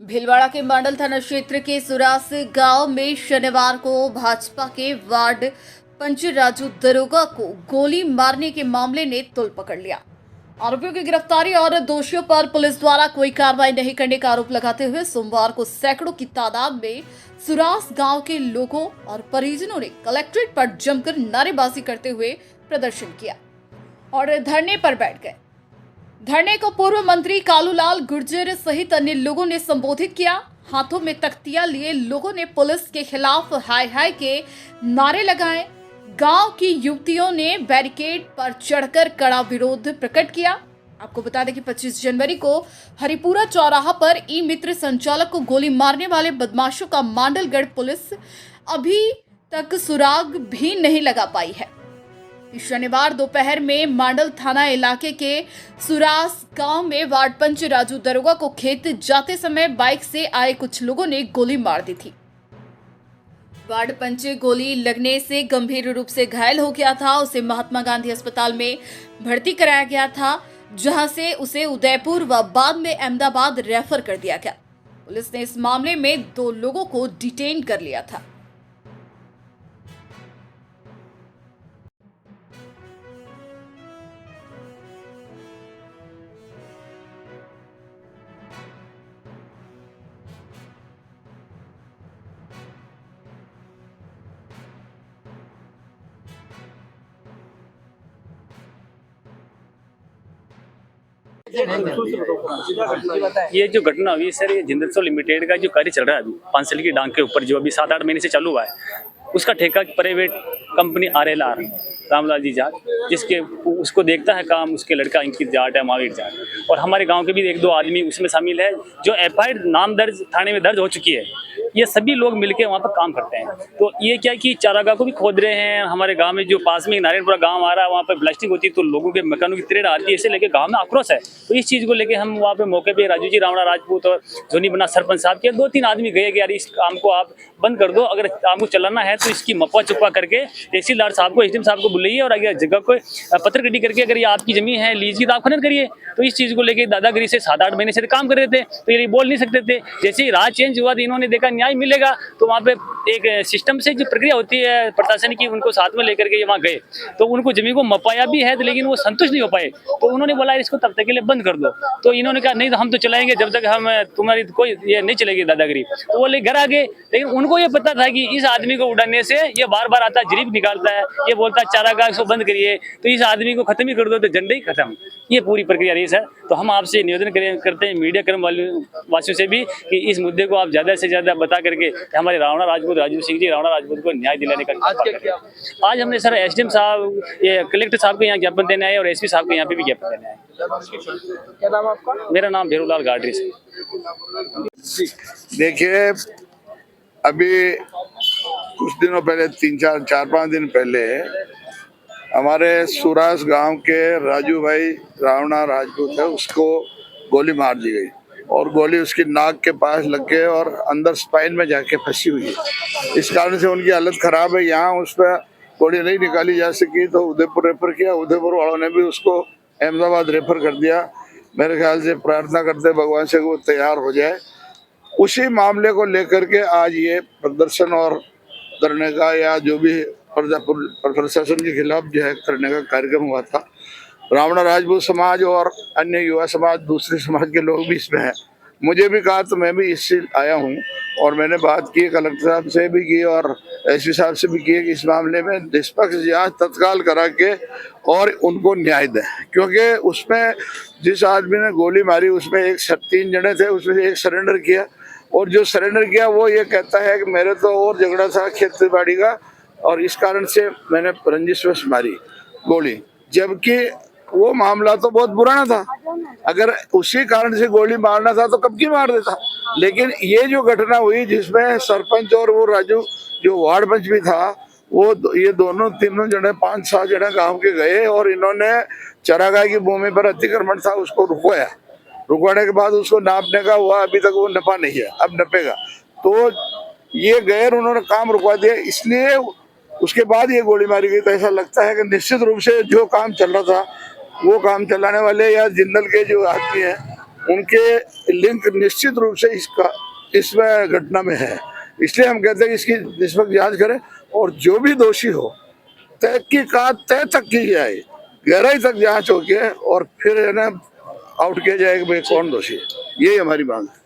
भीलवाड़ा के मांडल थाना क्षेत्र के सुरास गांव में शनिवार को भाजपा के वार्ड पंच राजू दरोगा को गोली मारने के मामले ने तूल पकड़ लिया। आरोपियों की गिरफ्तारी और दोषियों पर पुलिस द्वारा कोई कार्रवाई नहीं करने का आरोप लगाते हुए सोमवार को सैकड़ों की तादाद में सुरास गांव के लोगों और परिजनों ने कलेक्ट्रेट पर जमकर नारेबाजी करते हुए प्रदर्शन किया और धरने पर बैठ गए। धरने को पूर्व मंत्री कालूलाल गुर्जर सहित अन्य लोगों ने संबोधित किया। हाथों में तख्तियां लिए लोगों ने पुलिस के खिलाफ हाय हाय के नारे लगाए। गांव की युवतियों ने बैरिकेड पर चढ़कर कड़ा विरोध प्रकट किया। आपको बता दें कि 25 जनवरी को हरिपुरा चौराहा पर ई मित्र संचालक को गोली मारने वाले बदमाशों का मांडलगढ़ पुलिस अभी तक सुराग भी नहीं लगा पाई है। शनिवार दोपहर में मांडल थाना इलाके के सुरास गांव में वार्ड पंच राजू दरोगा को खेत जाते समय बाइक से आए कुछ लोगों ने गोली मार दी थी। वार्ड पंच गोली लगने से गंभीर रूप से घायल हो गया था। उसे महात्मा गांधी अस्पताल में भर्ती कराया गया था, जहां से उसे उदयपुर व बाद में अहमदाबाद रेफर कर दिया गया। पुलिस ने इस मामले में 2 लोगों को डिटेन कर लिया था। ये जो घटना हुई सर, ये जिंदल लिमिटेड का जो कार्य चल रहा है अभी पांचली की डांग के ऊपर, जो अभी 7-8 महीने से चालू हुआ है, उसका ठेका private company RLR Ramlal ji Jat, जिसके उसको देखता है काम उसके लड़का अंकित जाट है, महावीर जाट, और हमारे गांव के भी 1-2 आदमी उसमें शामिल है। जो FIR नाम दर्ज थाने में दर्ज हो चुकी है, ये सभी लोग मिलकर वहाँ पर काम करते हैं। तो ये क्या कि चारागाह को भी खोद रहे हैं। हमारे गांव में जो पास में नारायणपुरा गांव आ रहा है, वहाँ पर ब्लास्टिंग होती है तो लोगों के मकानों की तरेड़ आती है, इसे लेके गांव में आक्रोश है। तो इस चीज़ को लेके हम वहाँ पे मौके पे राजू जी रावणा राजपूत और जोनी बना सरपंच साहब के 2-3 आदमी गए कि यार इस काम को आप बंद कर दो, अगर काम को चलाना है तो इसकी मपा चुपा करके तहसीलदार साहब को, SDM साहब को बुलाइए और अगर जगह को पत्र गड्डी करके, अगर ये आपकी जमीन है लीज की तो आप खनन करिए। तो इस चीज़ को लेके दादागिरी से 7-8 महीने से काम कर रहे थे, तो ये बोल नहीं सकते थे। जैसे ही राज चेंज हुआ तो इन्होंने देखा न्याय मिलेगा, तो वहाँ पे एक सिस्टम से जो प्रक्रिया होती है प्रशासन की, उनको साथ में लेकर के वहाँ गए तो उनको जमीन को मपाया भी है, लेकिन वो संतुष्ट नहीं हो पाए। तो उन्होंने बोला इसको तब तक के लिए बंद कर दो। तो इन्होंने कहा नहीं, तो हम तो चलाएंगे जब तक हम तुम्हारी कोई ये नहीं चलेगी दादागिरी। तो वो ले घर आ गए, लेकिन उनको ये पता था कि इस आदमी को उड़ाने से ये बार बार आता है, जरीब निकालता है, ये बोलता है चारागाह इसको बंद करिए, तो इस आदमी को खत्म ही कर दो, तो झंडे ही खत्म। ये पूरी प्रक्रिया रही सर। तो हम आपसे निवेदन करते हैं मीडिया कर्म वासियों से भी कि इस मुद्दे को आप ज्यादा से ज्यादा बता करके हमारे रावणा राजपूत राजू सिंह जी रावणा राजपूत को न्याय दिलाने का आज हमने सर SDM साहब, ये कलेक्टर साहब को यहाँ ज्ञापन देने आए और SP साहब को यहाँ पे भी ज्ञापन देने आए। क्या नाम आपका? मेरा नाम भेरूलाल गाडरी से। देखिए, अभी कुछ दिनों पहले 4-5 दिन पहले हमारे सुरास गांव के राजू भाई रावणा राजपूत है, उसको गोली मार दी गई और गोली उसकी नाक के पास लग के और अंदर स्पाइन में जाके फंसी हुई है। इस कारण से उनकी हालत खराब है। यहाँ उस पर गोली नहीं निकाली जा सकी तो उदयपुर रेफर किया। उदयपुर वालों ने भी उसको अहमदाबाद रेफर कर दिया। मेरे ख्याल से प्रार्थना करते भगवान से वो तैयार हो जाए। उसी मामले को लेकर के आज ये प्रदर्शन और धरने का या जो भी प्रशासन के खिलाफ जो है करने का कार्यक्रम हुआ था। रावणा राजपूत समाज और अन्य युवा समाज, दूसरे समाज के लोग भी इसमें हैं। मुझे भी कहा तो मैं भी इससे आया हूँ और मैंने बात की, कलेक्टर साहब से भी की और SP साहब से भी की कि इस मामले में निष्पक्ष जांच तत्काल करा के और उनको न्याय दें, क्योंकि उसमें जिस आदमी ने गोली मारी उसमें 3 जने थे, उसमें से एक सरेंडर किया और जो सरेंडर किया वो ये कहता है कि मेरे तो और झगड़ा था खेती बाड़ी का और इस कारण से मैंने रंजिशवश मारी गोली, जबकि वो मामला तो बहुत पुराना था। अगर उसी कारण से गोली मारना था तो कब की मार देता। लेकिन ये जो घटना हुई जिसमें सरपंच और वो राजू जो वार्ड पंच भी था, वो ये तीनों जने 5-7 जने गांव के गए और इन्होंने चारागाह की भूमि पर अतिक्रमण था उसको रुकवाया। रुकवाने के बाद उसको नापने का हुआ, अभी तक वो नपा नहीं है, अब नपेगा। तो ये गैर उन्होंने काम रुकवा दिया, इसलिए उसके बाद ये गोली मारी गई। तो ऐसा लगता है कि निश्चित रूप से जो काम चल रहा था वो काम चलाने वाले या जिंदल के जो आदमी हैं उनके लिंक निश्चित रूप से इसमें घटना में है। इसलिए हम कहते हैं कि इसकी निष्पक्ष जांच करें और जो भी दोषी हो तहकीकात तय तक की जाए, गहराई तक जांच होके और फिर है ना आउट किया जाए कि भाई कौन दोषी है। यही हमारी मांग है।